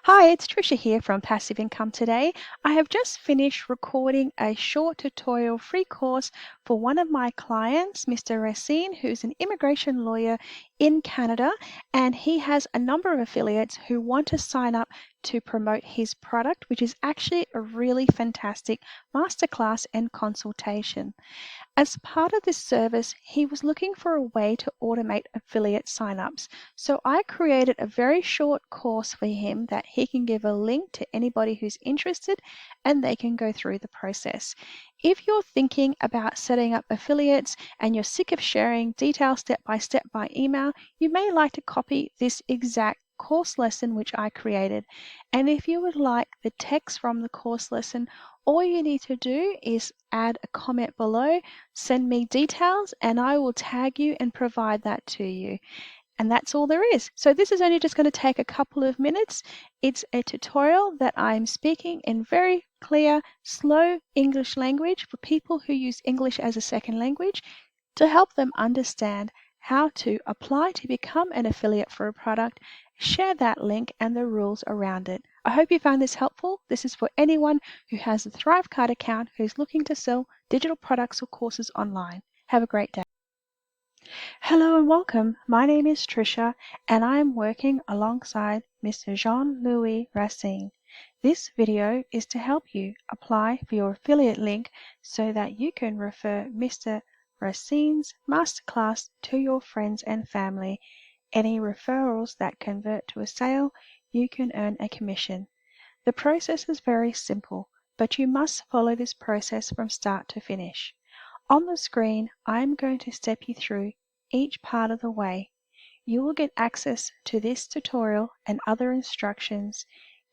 Hi, it's Trisha here from Passive Income Today. I have just finished recording a short tutorial free course for one of my clients, Mr. Racine, who's an immigration lawyer in Canada, and he has a number of affiliates who want to sign up to promote his product, which is actually a really fantastic masterclass and consultation. As part of this service, he was looking for a way to automate affiliate signups. So I created a very short course for him that he can give a link to anybody who's interested and they can go through the process. If you're thinking about setting up affiliates and you're sick of sharing details step by step by email, you may like to copy this exact course lesson which I created. And if you would like the text from the course lesson, all you need to do is add a comment below, send me details, and I will tag you and provide that to you. And that's all there is. So this is only just going to take a couple of minutes. It's a tutorial that I'm speaking in very clear, slow English language for people who use English as a second language to help them understand how to apply to become an affiliate for a product, share that link and the rules around it. I hope you found this helpful. This is for anyone who has a ThriveCart account who's looking to sell digital products or courses online. Have a great day. Hello and welcome. My name is Trisha and I am working alongside Mr. Jean-Louis Racine. This video is to help you apply for your affiliate link so that you can refer Mr. Racine's masterclass to your friends and family. Any referrals that convert to a sale, you can earn a commission. The process is very simple, but you must follow this process from start to finish. On the screen, I'm going to step you through each part of the way. You will get access to this tutorial and other instructions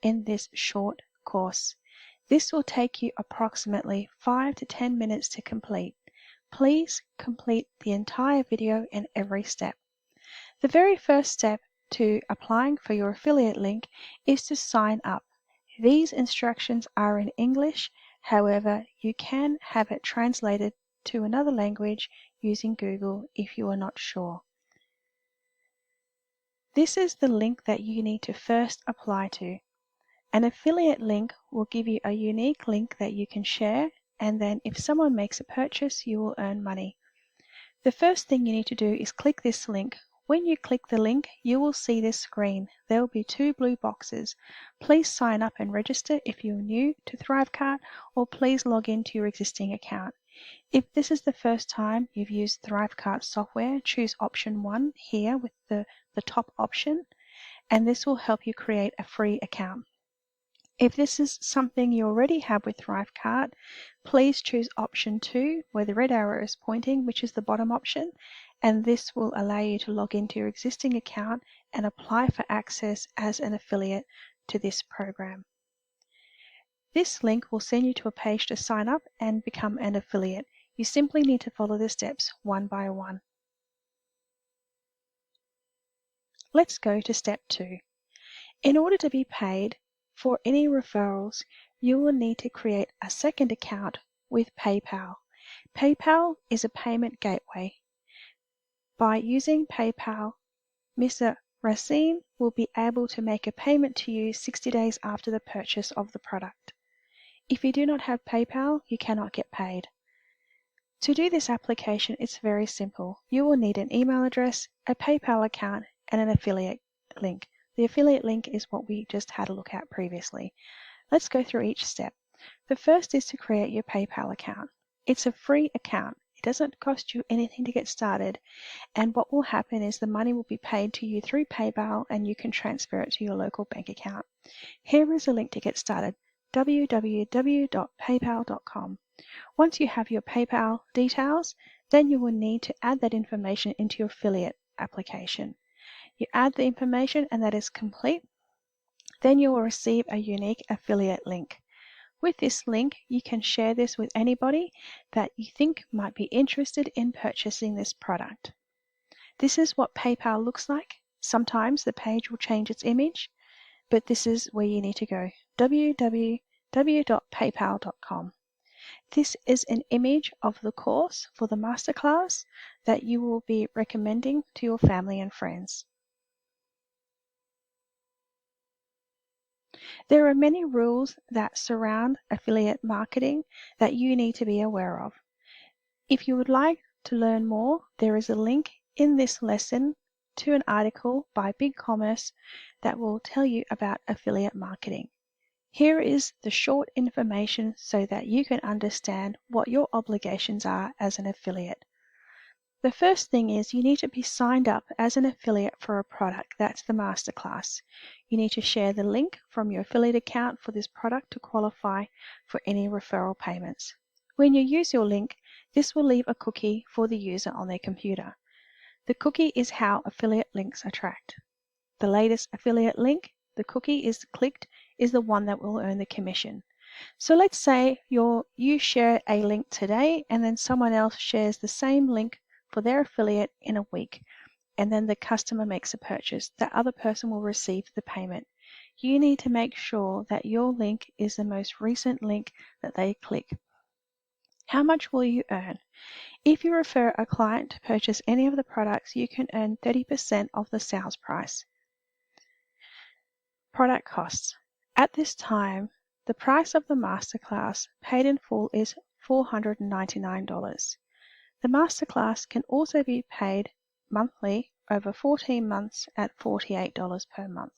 in this short course. This will take you approximately 5 to 10 minutes to complete. Please complete the entire video and every step. The very first step to applying for your affiliate link is to sign up. These instructions are in English, however, you can have it translated to another language using Google if you are not sure. This is the link that you need to first apply to. An affiliate link will give you a unique link that you can share, and then if someone makes a purchase, you will earn money. The first thing you need to do is click this link. When you click the link, you will see this screen. There will be two blue boxes. Please sign up and register if you're new to ThriveCart, or please log into your existing account. If this is the first time you've used ThriveCart software, choose option 1 here with the top option, and this will help you create a free account. If this is something you already have with ThriveCart, please choose option 2 where the red arrow is pointing, which is the bottom option, and this will allow you to log into your existing account and apply for access as an affiliate to this program. This link will send you to a page to sign up and become an affiliate. You simply need to follow the steps one by one. Let's go to step 2. In order to be paid for any referrals, you will need to create a second account with PayPal. PayPal is a payment gateway. By using PayPal, Mr. Racine will be able to make a payment to you 60 days after the purchase of the product. If you do not have PayPal, you cannot get paid. To do this application, it's very simple. You will need an email address, a PayPal account, and an affiliate link. The affiliate link is what we just had a look at previously. Let's go through each step. The first is to create your PayPal account. It's a free account. It doesn't cost you anything to get started, and what will happen is the money will be paid to you through PayPal and you can transfer it to your local bank account. Here is a link to get started, www.paypal.com. Once you have your PayPal details, then you will need to add that information into your affiliate application. You add the information and that is complete. Then you will receive a unique affiliate link. With this link, you can share this with anybody that you think might be interested in purchasing this product. This is what PayPal looks like. Sometimes the page will change its image, but this is where you need to go, www.paypal.com. This is an image of the course for the masterclass that you will be recommending to your family and friends. There are many rules that surround affiliate marketing that you need to be aware of. If you would like to learn more, there is a link in this lesson to an article by BigCommerce that will tell you about affiliate marketing. Here is the short information so that you can understand what your obligations are as an affiliate. The first thing is you need to be signed up as an affiliate for a product. That's the masterclass. You need to share the link from your affiliate account for this product to qualify for any referral payments. When you use your link, this will leave a cookie for the user on their computer. The cookie is how affiliate links are tracked. The latest affiliate link the cookie is clicked is the one that will earn the commission. So let's say you share a link today and then someone else shares the same link for their affiliate in a week, and then the customer makes a purchase. That other person will receive the payment. You need to make sure that your link is the most recent link that they click. How much will you earn? If you refer a client to purchase any of the products, you can earn 30% of the sales price. Product costs. At this time, the price of the masterclass paid in full is $499. The masterclass can also be paid monthly over 14 months at $48 per month.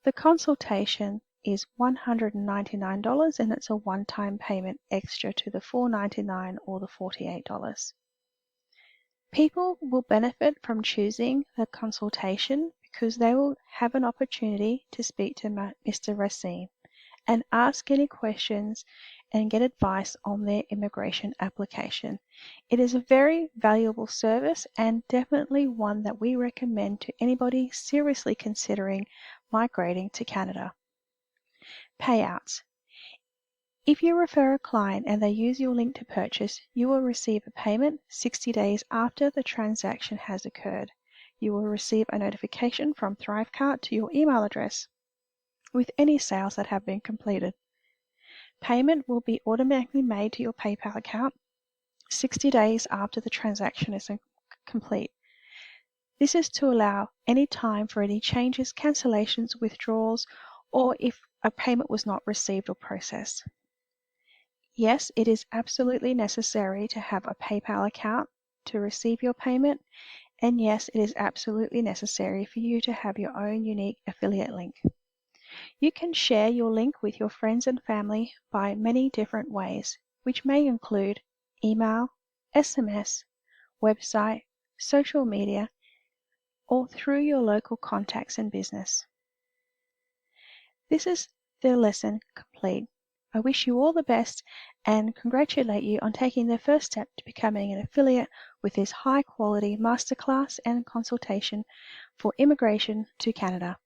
The consultation is $199 and it's a one-time payment extra to the $499 or the $48. People will benefit from choosing the consultation because they will have an opportunity to speak to Mr. Racine and ask any questions and get advice on their immigration application. It is a very valuable service and definitely one that we recommend to anybody seriously considering migrating to Canada. Payouts. If you refer a client and they use your link to purchase, you will receive a payment 60 days after the transaction has occurred. You will receive a notification from ThriveCart to your email address with any sales that have been completed. Payment will be automatically made to your PayPal account 60 days after the transaction is complete. This is to allow any time for any changes, cancellations, withdrawals, or if a payment was not received or processed. Yes, it is absolutely necessary to have a PayPal account to receive your payment, and yes, it is absolutely necessary for you to have your own unique affiliate link. You can share your link with your friends and family by many different ways, which may include email, SMS, website, social media, or through your local contacts and business. This is the lesson complete. I wish you all the best and congratulate you on taking the first step to becoming an affiliate with this high quality masterclass and consultation for immigration to Canada.